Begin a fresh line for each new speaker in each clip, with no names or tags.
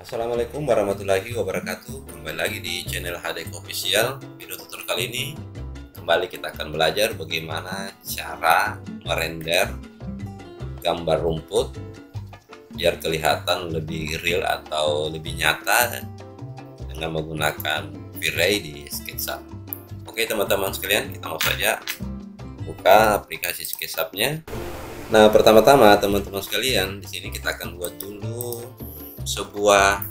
Assalamualaikum warahmatullahi wabarakatuh. Kembali lagi di channel HDK Official. Video tutorial kali ini kembali kita akan belajar bagaimana cara merender gambar rumput biar kelihatan lebih real atau lebih nyata dengan menggunakan V-Ray di SketchUp. Oke teman-teman sekalian, kita mau saja buka aplikasi SketchUp-nya. Nah, pertama-tama teman-teman sekalian, di sini kita akan buat dulu sebuah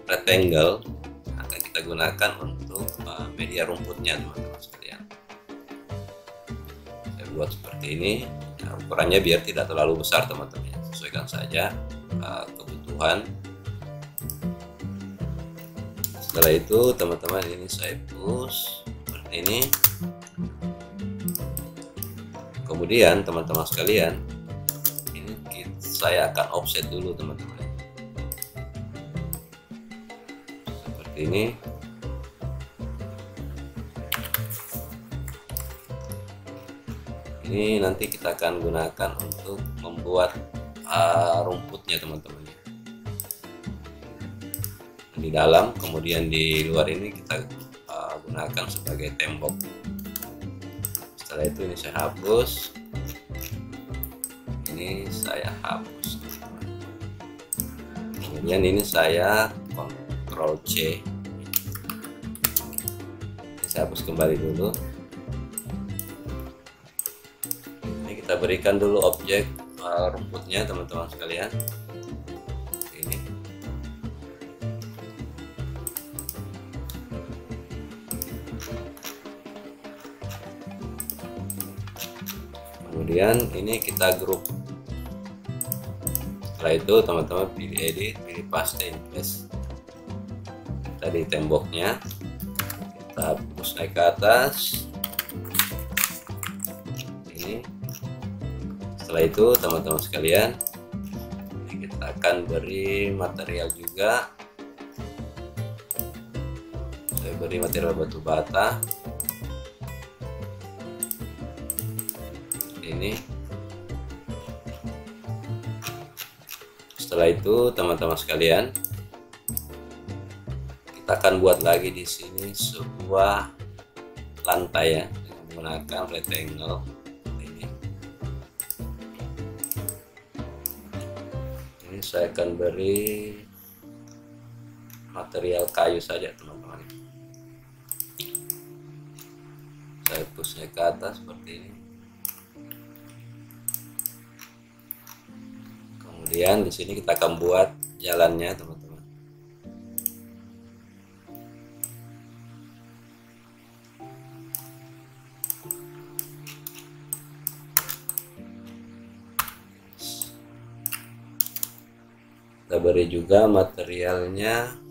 rectangle akan kita gunakan untuk media rumputnya teman-teman sekalian. Saya buat seperti ini, ya, ukurannya biar tidak terlalu besar teman-teman, sesuaikan saja kebutuhan. Setelah itu teman-teman, ini saya push seperti ini. Kemudian teman-teman sekalian, ini saya akan offset dulu teman-teman, seperti ini. Ini nanti kita akan gunakan untuk membuat rumputnya teman-teman, di dalam, kemudian di luar ini kita gunakan sebagai tembok. Setelah itu ini saya hapus, ini saya hapus, kemudian ini saya Ctrl C, ini saya hapus kembali dulu. Ini kita berikan dulu objek rumputnya teman-teman sekalian, ini. Kemudian ini kita grup. Setelah itu teman-teman pilih edit, pilih paste in place. Tadi temboknya kita push naik ke atas. Ini. Setelah itu teman-teman sekalian, ini kita akan beri material juga. Saya beri material batu bata. Ini. Setelah itu teman-teman sekalian, kita akan buat lagi di sini sebuah lantai ya, dengan menggunakan rectangle ini. Ini saya akan beri material kayu saja teman-teman. Saya pushnya ke atas seperti ini. Kemudian di sini kita akan buat jalannya teman-teman. Kita beri juga materialnya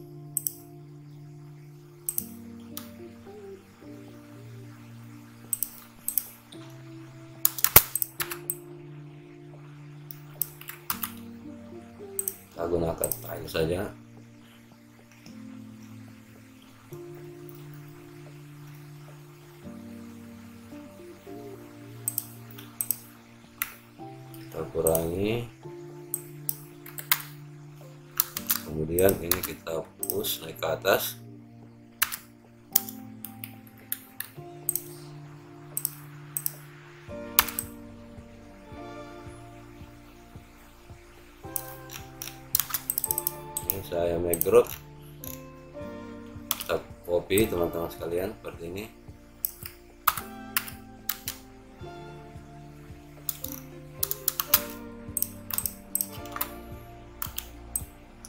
kita gunakan kayu saja. Kita kurangi, kemudian ini kita push naik ke atas. Saya make group, kita copy teman-teman sekalian seperti ini.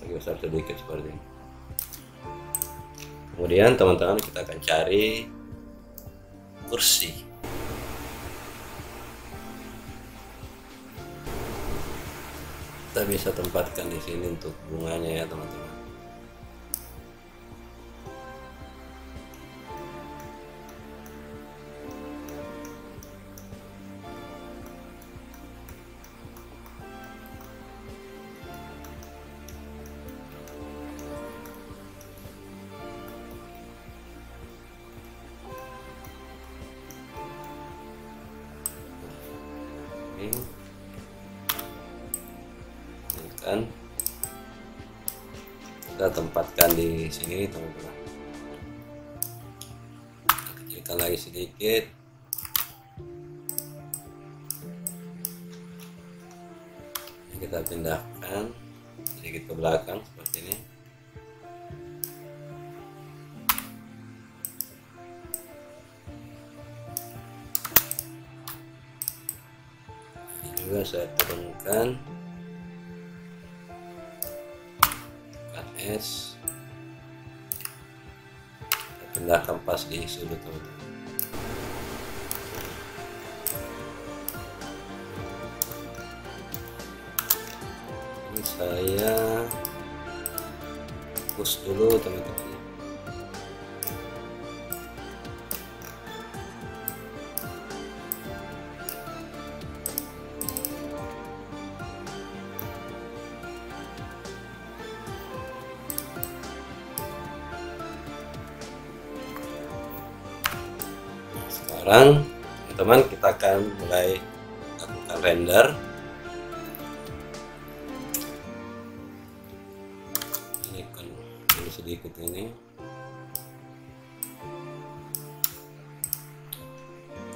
Lagi besar sedikit seperti ini. Kemudian teman-teman kita akan cari kursi. Kita bisa tempatkan di sini untuk bunganya ya teman-teman. Ini kan kita tempatkan di sini teman-teman. Kecilkan lagi sedikit. Kita pindahkan sedikit ke belakang seperti ini. Ini juga saya turunkan. S, kita pindahkan pas di sudut teman-teman. Ini saya push dulu teman-teman. Sekarang teman-teman kita akan mulai lakukan render. Ini kan dulu sedikit ini.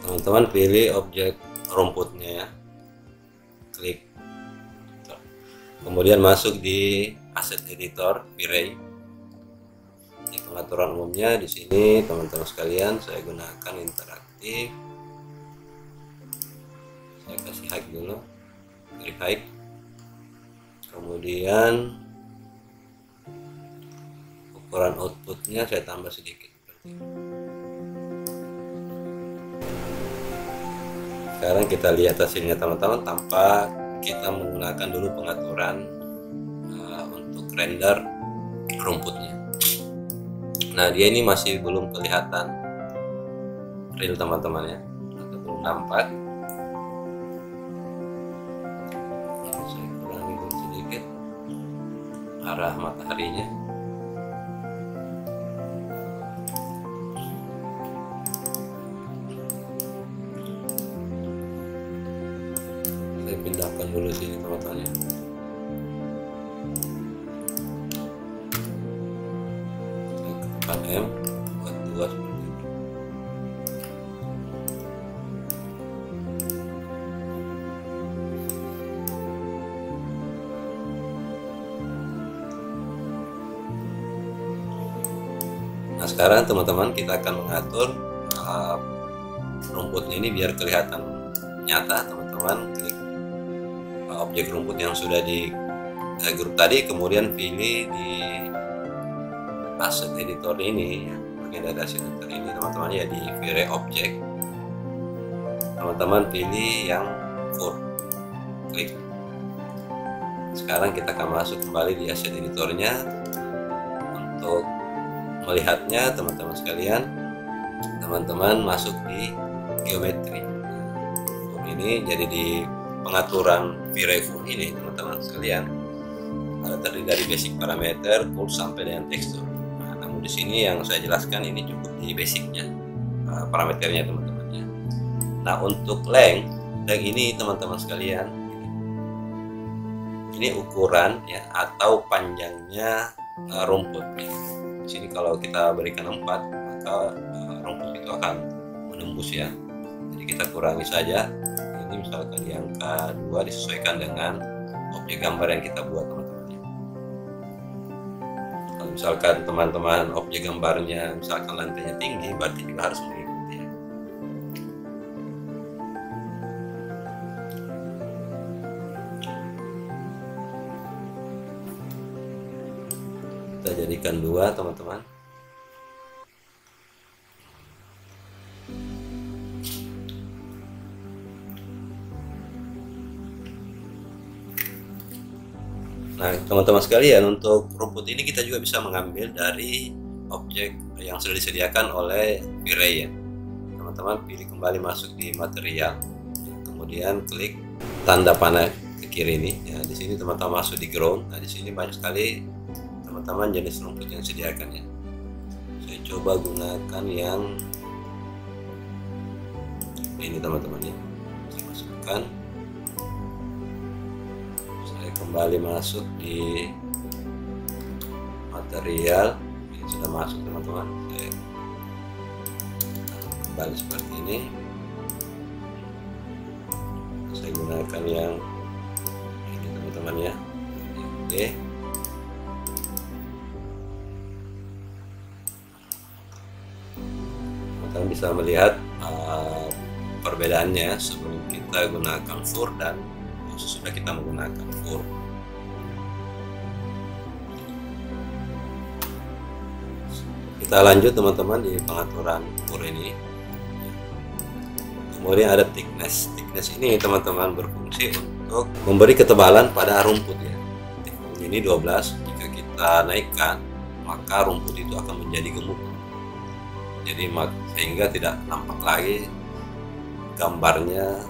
Teman-teman pilih objek rumputnya ya. Klik. Kemudian masuk di asset editor V-Ray. Di pengaturan umumnya di sini teman-teman sekalian saya gunakan interaktif. Saya kasih high dulu, klik high. Kemudian ukuran outputnya saya tambah sedikit. Sekarang kita lihat hasilnya teman-teman tanpa kita menggunakan dulu pengaturan untuk render rumputnya. Nah, dia ini masih belum kelihatan real teman-teman ya, atau belum nampak. Saya kurangi dulu sedikit arah mataharinya. Saya pindahkan dulu sini teman-teman ya. M buat 2 seperti itu. Nah sekarang teman-teman kita akan mengatur rumputnya ini biar kelihatan nyata. Teman-teman klik objek rumput yang sudah di grup tadi, kemudian pilih di asset editor ini ya, bagian dari asset editor ini teman-teman ya, di V-Ray object teman-teman pilih yang full, klik. Sekarang kita akan masuk kembali di asset editornya untuk melihatnya teman-teman sekalian. Teman-teman masuk di geometri ini, jadi di pengaturan V-Ray full ini teman-teman sekalian ada terdiri dari basic parameter, full sampai dengan tekstur. Di sini yang saya jelaskan ini cukup di basicnya parameternya teman-teman ya. Nah untuk length ini teman-teman sekalian, ini ukuran ya atau panjangnya rumput. Di sini kalau kita berikan 4 maka rumput itu akan menembus ya. Jadi kita kurangi saja. Ini misalkan di angka 2 disesuaikan dengan objek gambar yang kita buat teman-teman. Misalkan teman-teman objek gambarnya misalkan lantainya tinggi, berarti juga harus mengikuti ya. Kita jadikan 2 teman-teman. Nah teman-teman sekalian, untuk rumput ini kita juga bisa mengambil dari objek yang sudah disediakan oleh V-Ray ya. Teman-teman pilih kembali masuk di material, kemudian klik tanda panah ke kiri ini ya. Di sini teman-teman masuk di ground. Nah di sini banyak sekali teman-teman jenis rumput yang disediakan ya. Saya coba gunakan yang ini teman-teman ya. Saya masukkan. Kembali masuk di material ini sudah masuk teman-teman. Kembali seperti ini, saya gunakan yang ini teman-teman ya. Oke, teman-teman bisa melihat perbedaannya sebelum kita gunakan fur dan sesudah kita menggunakan fur. Kita lanjut teman-teman di pengaturan fur ini. Kemudian ada thickness. Thickness ini teman-teman berfungsi untuk memberi ketebalan pada rumput ya. Ini 12, jika kita naikkan maka rumput itu akan menjadi gemuk. Jadi sehingga tidak nampak lagi gambarnya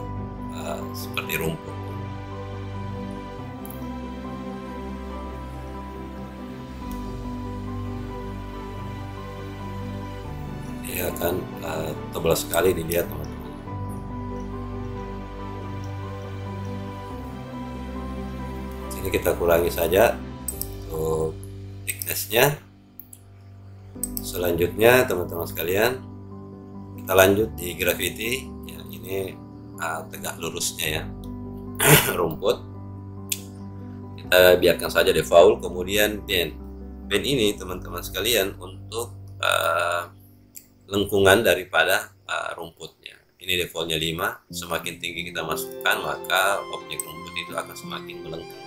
seperti rumput. Ini akan tebal sekali dilihat teman-teman. Ini kita kurangi saja untuk thicknessnya. Selanjutnya teman-teman sekalian, kita lanjut di gravity ya. Ini tegak lurusnya ya rumput, kita biarkan saja default. Kemudian bend ini teman-teman sekalian untuk lengkungan daripada rumputnya. Ini defaultnya 5. Semakin tinggi kita masukkan maka objek rumput itu akan semakin melengkung.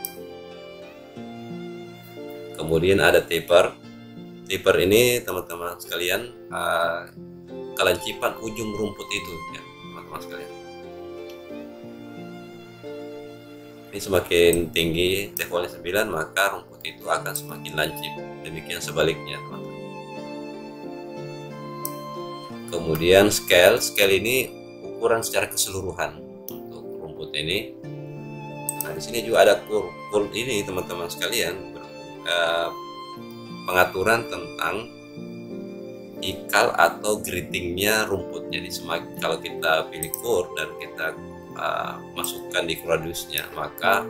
Kemudian ada taper. Taper ini teman-teman sekalian kelancipan ujung rumput itu ya teman-teman sekalian. Ini semakin tinggi defaultnya 9 maka rumput itu akan semakin lancip. Demikian sebaliknya teman-teman. Kemudian scale ini ukuran secara keseluruhan untuk rumput ini. Nah di sini juga ada curve ini teman-teman sekalian, pengaturan tentang ikal atau gradingnya rumput. Jadi kalau kita pilih curve dan kita masukkan di radiusnya maka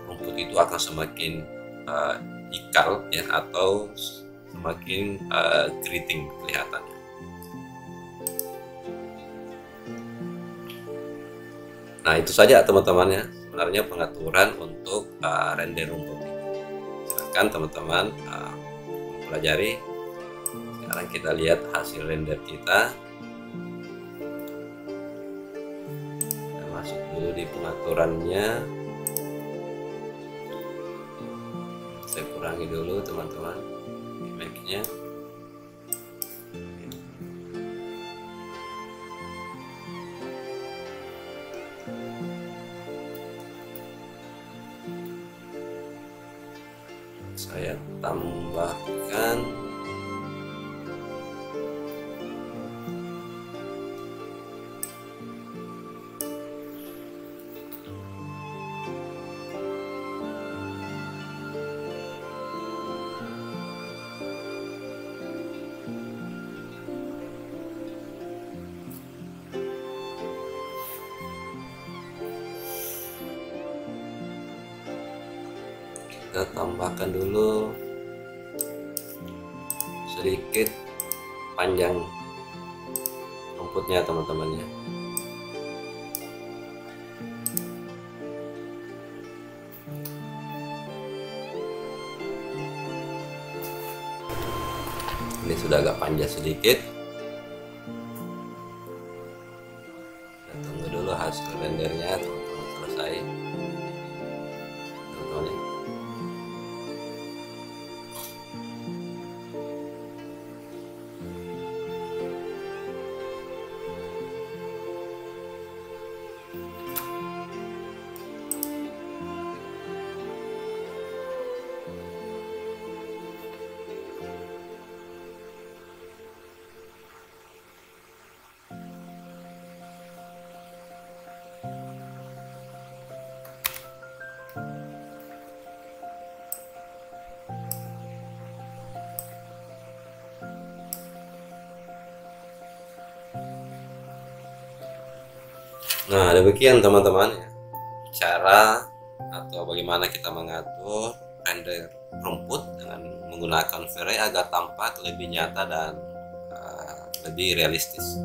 rumput itu akan semakin ikal ya atau semakin grading kelihatannya. Nah itu saja teman-teman ya sebenarnya pengaturan untuk render rumput ini. Silahkan teman-teman pelajari. Sekarang kita lihat hasil render kita. Kita masuk dulu di pengaturannya. Saya kurangi dulu teman-teman image-nya. Saya tambahkan kita tambahkan dulu sedikit panjang rumputnya teman-teman ya. Ini sudah agak panjang sedikit. Kita tunggu dulu hasil rendernya teman-teman selesai. Teman-teman. Nah, demikian teman-teman ya, cara atau bagaimana kita mengatur render rumput dengan menggunakan V-Ray agar tampak lebih nyata dan lebih realistis.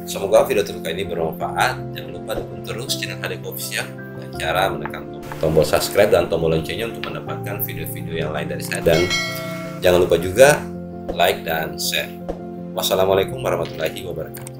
Semoga video tutorial ini bermanfaat. Jangan lupa dukung terus channel HDK Official dengan cara menekan tombol subscribe dan tombol loncengnya untuk mendapatkan video-video yang lain dari saya. Dan jangan lupa juga like dan share. Wassalamualaikum warahmatullahi wabarakatuh.